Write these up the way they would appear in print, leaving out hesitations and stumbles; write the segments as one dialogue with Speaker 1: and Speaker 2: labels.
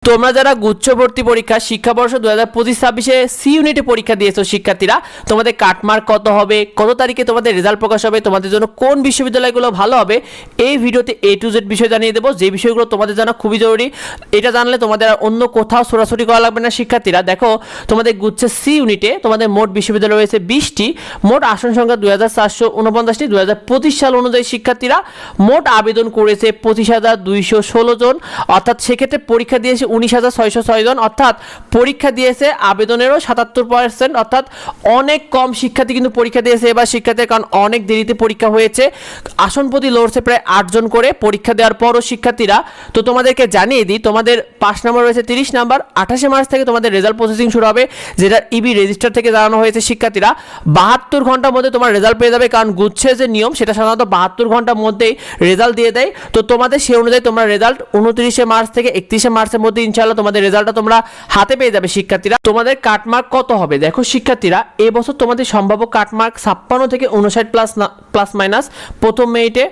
Speaker 1: তোমরা যারা গুচ্ছভর্তি পরীক্ষা শিক্ষাবর্ষ 2025-26 সি ইউনিটে পরীক্ষা দিয়েছো শিক্ষার্থীরা, তোমাদের কাটমার্ক কত হবে, কত তারিখে তোমাদের রেজাল্ট প্রকাশ হবে, তোমাদের জন্য কোন বিশ্ববিদ্যালয়গুলো ভালো হবে, এই ভিডিওতে A to Z বিষয় জানিয়ে দেবো। যে বিষয়গুলো তোমাদের জানা খুবই জরুরি। এটা জানলে তোমাদের আর অন্য কোথাও ছোটাছুটি করা লাগবে না। শিক্ষার্থীরা দেখো, তোমাদের গুচ্ছে সি ইউনিটে তোমাদের মোট বিশ্ববিদ্যালয় রয়েছে 20টি, মোট আসন সংখ্যা 2449টি। 2025 সাল অনুযায়ী শিক্ষার্থীরা মোট আবেদন করেছে 25,216 জন, অর্থাৎ সেক্ষেত্রে পরীক্ষা দিয়েছে 19,606 জন, অর্থাৎ পরীক্ষা দিয়েছে আবেদনেরও 77%, অর্থাৎ অনেক কম শিক্ষার্থী কিন্তু পরীক্ষা দিয়েছে এবার শিক্ষার্থীর, কারণ অনেক দেরিতে পরীক্ষা হয়েছে। আসন প্রতি লড়ছে প্রায় 8 জন করে পরীক্ষা দেওয়ার পরও শিক্ষার্থীরা। তো তোমাদেরকে জানিয়ে দিই, তোমাদের 5 নম্বর রয়েছে 30 নাম্বার। 28 মার্চ থেকে তোমাদের রেজাল্ট প্রসেসিং শুরু হবে, যেটা ইবি রেজিস্টার থেকে জানানো হয়েছে শিক্ষার্থীরা। 72 ঘন্টার মধ্যে তোমার রেজাল্ট পেয়ে যাবে, কারণ গুচ্ছের যে নিয়ম সেটা সাধারণত 72 ঘন্টার মধ্যেই রেজাল্ট দিয়ে দেয়। তো তোমাদের সেই অনুযায়ী তোমরা রেজাল্ট 29 মার্চ থেকে 31 মার্চের মধ্যে ইনশাআল্লাহ তোমাদের রেজাল্টটা তোমরা হাতে পেয়ে যাবে শিক্ষার্থীরা। তোমাদের কাটমার্ক কত হবে দেখো শিক্ষার্থীরা, এবছর তোমাদের সম্ভাব্য কাটমার্ক 56 থেকে 59 প্লাস মাইনাস প্রথম মেরিটে।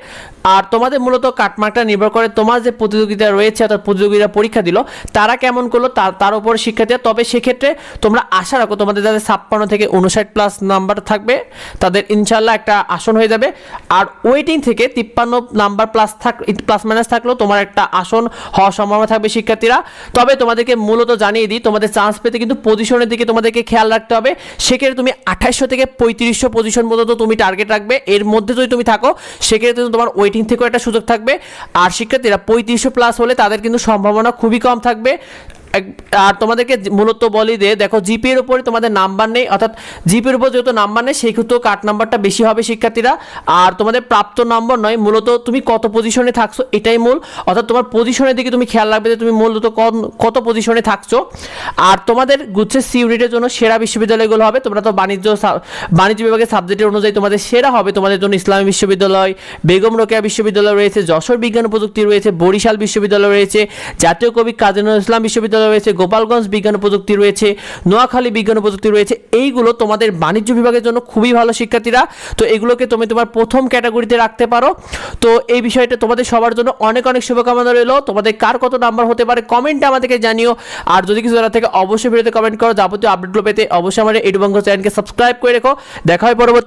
Speaker 1: আর তোমাদের মূলত কাটমার্কটা নির্ভর করে তোমার যে প্রতিযোগিতা রয়েছে, অর্থাৎ প্রতিযোগীরা পরীক্ষা দিল তারা কেমন করলো তার উপর শিক্ষার্থীরা। তবে সেক্ষেত্রে তোমরা আশা রাখো তোমাদের যাদের 56 থেকে 59 প্লাস নাম্বার থাকবে তাদের ইনশাল্লাহ একটা আসন হয়ে যাবে। আর ওয়েটিং থেকে 53 নাম্বার প্লাস মাইনাস থাকলেও তোমার একটা আসন হওয়ার সম্ভাবনা থাকবে শিক্ষার্থীরা। তবে তোমাদেরকে মূলত জানিয়ে দিই, তোমাদের চান্স পেতে কিন্তু পজিশনের দিকে তোমাদেরকে খেয়াল রাখতে হবে। সেক্ষেত্রে তুমি 2800 থেকে 3500 পজিশন পর্যন্ত তুমি টার্গেট রাখবে। এর মধ্যে যদি তুমি থাকো সেক্ষেত্রে তোমার ওয়েটিং থেকেও একটা সুযোগ থাকবে। আর শিক্ষার্থীরা 3500 প্লাস হলে তাদের কিন্তু সম্ভাবনা খুবই কম থাকবে। আর তোমাদেরকে মূলত বলি যে দেখো, জিপি এর উপরে তোমাদের নাম্বার নেই, অর্থাৎ জিপির উপর যেহেতু নাম্বার নেই সেই ক্ষেত্রে কাট নাম্বারটা বেশি হবে শিক্ষার্থীরা। আর তোমাদের প্রাপ্ত নম্বর নয়, মূলত তুমি কত পজিশনে থাকছো এটাই মূল, অর্থাৎ তোমার পজিশনের দিকে তুমি খেয়াল রাখবে যে তুমি মূলত কত পজিশনে থাকছো। আর তোমাদের গুচ্ছের সি ইউনিটের জন্য সেরা বিশ্ববিদ্যালয়গুলো হবে, তোমরা তো বাণিজ্য বিভাগের সাবজেক্টের অনুযায়ী তোমাদের সেরা হবে। তোমাদের জন্য ইসলামী বিশ্ববিদ্যালয়, বেগম রোকেয়া বিশ্ববিদ্যালয় রয়েছে, যশোর বিজ্ঞান ও প্রযুক্তি রয়েছে, বরিশাল বিশ্ববিদ্যালয় রয়েছে, জাতীয় কবি কাজী নজরুল ইসলাম বিশ্ববিদ্যালয় রয়েছে, গোপালগঞ্জ বিজ্ঞান ও প্রযুক্তি রয়েছে, নোয়াখালী বিজ্ঞান ও প্রযুক্তি রয়েছে। এইগুলো তোমাদের বাণিজ্য বিভাগের জন্য খুবই ভালো শিক্ষার্থীরা। তো এগুলোকে তুমি তোমার প্রথম ক্যাটাগরিতে রাখতে পারো। তো এই বিষয়টা তোমাদের সবার জন্য অনেক অনেক শুভকামনা রইল। তোমাদের কার কত নাম্বার হতে পারে কমেন্টে আমাদেরকে জানিও। আর যদি কিছু জানার থেকে অবশ্যই ভিডিওতে কমেন্ট করো। যাবতীয় আপডেটগুলো পেতে অবশ্যই আমাদের এডুবঙ্গ চ্যানেলকে সাবস্ক্রাইব করে রেখো। দেখা হয় পরবর্তী